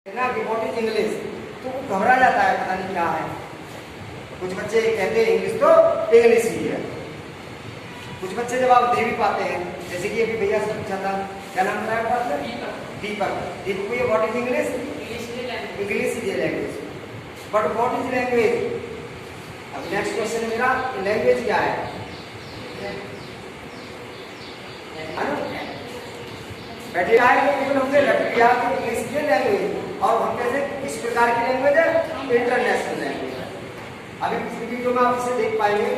ना कि what is English, तो वो घबरा जाता है, पता नहीं क्या है। कुछ बच्चे कहते हैं इंग्लिश तो इंग्लिश ही है। कुछ बच्चे जवाब दे भी पाते हैं, जैसे कि अभी भैया से पूछा था, क्या नाम बताया आपने? दीपक। दीपक भैया what is English? English is a language. But what is language? अब नेक्स्ट क्वेश्चन मेरा, लैंग्वेज क्या है? बैठे आए हमने रट लिया कि इंग्लिश की लैंग्वेज, और हम कैसे किस प्रकार की लैंग्वेज है? इंटरनेशनल लैंग्वेज है। अभी पिछली वीडियो में आप इसे देख पाएंगे,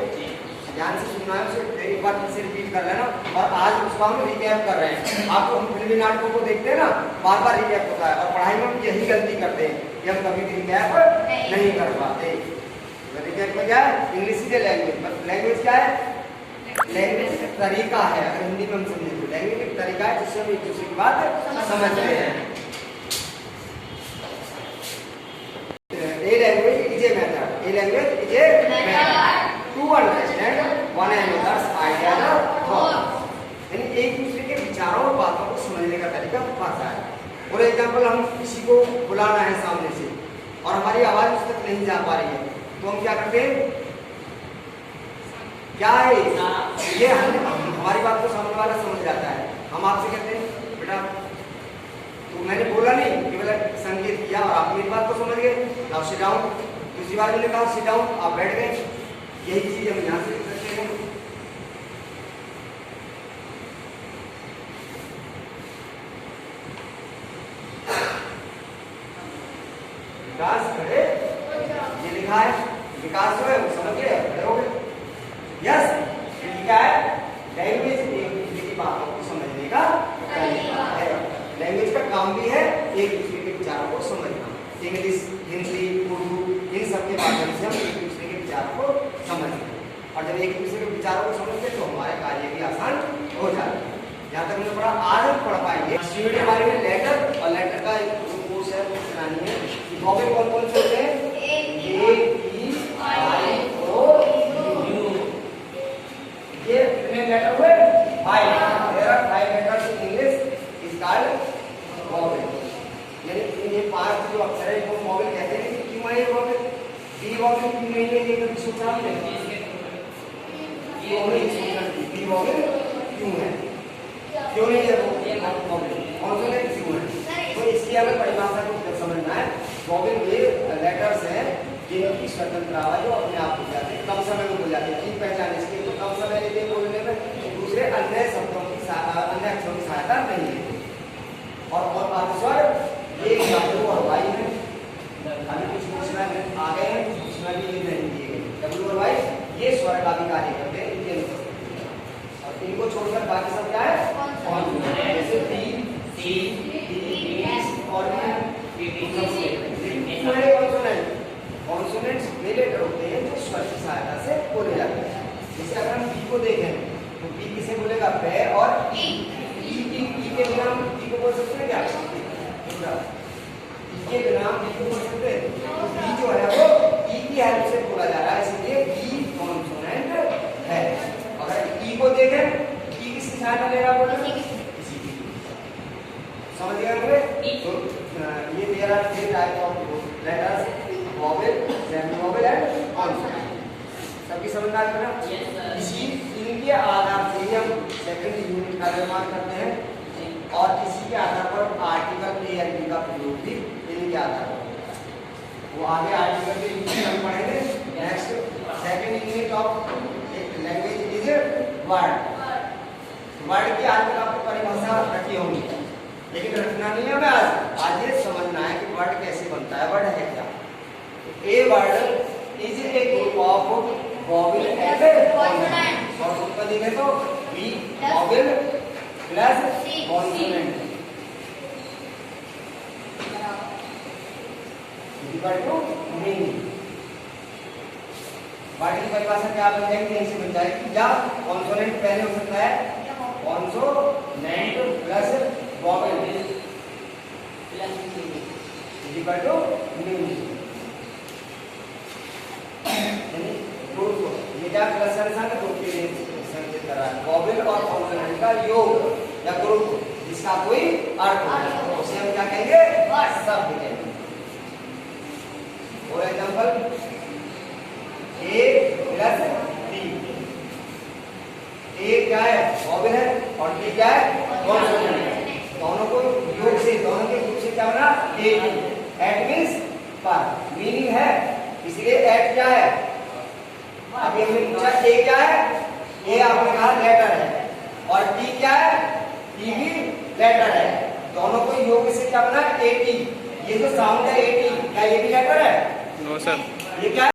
ध्यान से सुनना है, उसे एक बार फिर से रिपीट कर लेना, और आज उसका हम रिकैप कर रहे हैं। आपको हम फिल्मी नाटकों को देखते हैं ना, बार बार रिकैप होता है, और पढ़ाई में हम यही गलती करते हैं कि हम कभी भी रिकैप नहीं कर पाते। रिकैप में क्या है? इंग्लिश की लैंग्वेज। लैंग्वेज क्या है? लैंग्वेज एक तरीका है, अगर हिंदी में हम समझें तो लैंग्वेज एक तरीका है जिससे हम एक दूसरे की बात समझते हैं। A language is a method. A language is a method to understand one another's ideas or thoughts. यानी एक दूसरे के विचारों और बातों को समझने का तरीका भाषा है। फॉर एग्जाम्पल, हम किसी को बुलाना है सामने से और हमारी आवाज उस तक नहीं जा पा रही है, तो हम क्या करते हैं? क्या है ये? हमारी बात को सामने वाला समझ जाता है। हम आपसे कहते हैं बेटा, तो मैंने बोला नहीं, केवल संकेत किया और आप मेरी बात को समझ गए, नाउ सिट डाउन। दूसरी बार मैंने कहा सिट डाउन, आप बैठ गए। यही चीज हम यहाँ से करते हैं। विकास करे, ये लिखा है विकास जो है वो समझ गए, खड़े हो गए। यस, क्या है? लैंग्वेज एक दूसरे की बातों को समझने का तरीका है। लैंग्वेज का काम भी है एक दूसरे के विचारों को समझना। इंग्लिश, हिंदी, उर्दू, इन सब के माध्यम से हम एक दूसरे के विचारों को समझते हैं, और जब एक दूसरे के विचारों को समझते हैं तो हमारे कार्य भी आसान हो जाते हैं। यहाँ तक हमने पढ़ा, आज हम पढ़ पाएंगे स्टूडेंट के बारे में लेटर, और लेटर का एक कोर्स है, वो चलानी है। वॉवेल कौन कौन से होते हैं? ए, ई, आई, ओ, यू। ये कितने लेटर हुए? 5। There are 5 letters in English is called vowel. यानी ये 5 जो अक्षर है इनको vowel कहते हैं। क्यों है ये vowel? B vowel क्यों नहीं है? ये कभी सोचा आपने? ये नहीं सोचना चाहिए। B vowel क्यों है? क्यों नहीं है vowel? कॉन्सोनेंट क्यों है? तो इसकी हमें परिभाषा को समझना है। vowel ये लेटर्स हैं जिनकी स्वतंत्र आवाज अपने आप हो जाती है, कम समय में हो जाती है। ठीक पहचान इसकी तो कम समय लेते हैं बोलने में, दूसरे अन्य शब्दों की अन्य अक्षरों की सहायता नहीं लेते। और स्वर ये W और Y है। अभी कुछ पूछना आ गए हैं, कुछ पूछना भी ये नहीं दिए गए। W और Y ये स्वर का भी कार्य करते हैं, और इनको छोड़कर बाकी सब क्या है? कॉन्सोनेंट, जैसे P, C, D, और कॉन्सोनेंट्स वे लेटर होते हैं जो स्वर की सहायता से बोले जाते हैं। जैसे अगर हम बी को देखें तो बी किसे बोलेगा? बे और ई। ई के बिना हम बी को बोल सकते हैं क्या? ई के बिना हम बी को बोल सकते हैं? तो बी जो है वो ई की हेल्प से बोला जा रहा है, इसलिए बी कॉन्सोनेंट है। अगर ई को देखें, ई किसकी सहायता ले रहा है? इसी की। समझ गए होंगे? तो ये there are 3 type of letters, vowel, semi-vowel and consonant। सबकी समझ में आ गया ना? इसी इनके आधार से ही हम सेकंड यूनिट का निर्माण करते हैं, और इसी के आधार पर आर्टिकल ए एंड बी का प्रयोग भी इनके आधार पर होता है। वो आगे आर्टिकल के यूनिट हम पढ़ेंगे। Next second unit of language is word. Word की आज तक आपको परिभाषा रखी होगी, लेकिन रखना नहीं है हमें। आज ये समझना है कि वर्ड कैसे बनता है, वर्ड है क्या। A word is a group of vowel and consonant। Short रूप में देखें तो B vowel plus consonant equal to meaning। Word की परिभाषा क्या बन जाएगी? यहीं से बन जाएगी, या कॉन्सोनेंट पहले हो सकता है consonant plus vowel equal to meaning. ये क्या संकेत कर रहा है? वॉवेल और कॉन्सोनेंट का योग या ग्रुप जिसका कोई अर्थ हो, उसे हम क्या कहेंगे? शब्द कहेंगे। सिंपल ए प्लस टी। ए क्या है? वॉवेल है और टी क्या है? कॉन्सोनेंट है। दोनों को योग से, दोनों के योग से क्या बना? A T. एट मीन्स पर, मीनिंग है, इसलिए एट क्या है? अब ये हमने पूछा ए क्या है? ए आपने कहा लेटर है और टी क्या है? टी भी लेटर है। दोनों को योग से क्या बना? A T. ये जो साउंड है ए टी, क्या ये भी लेटर है? No sir. ये क्या है?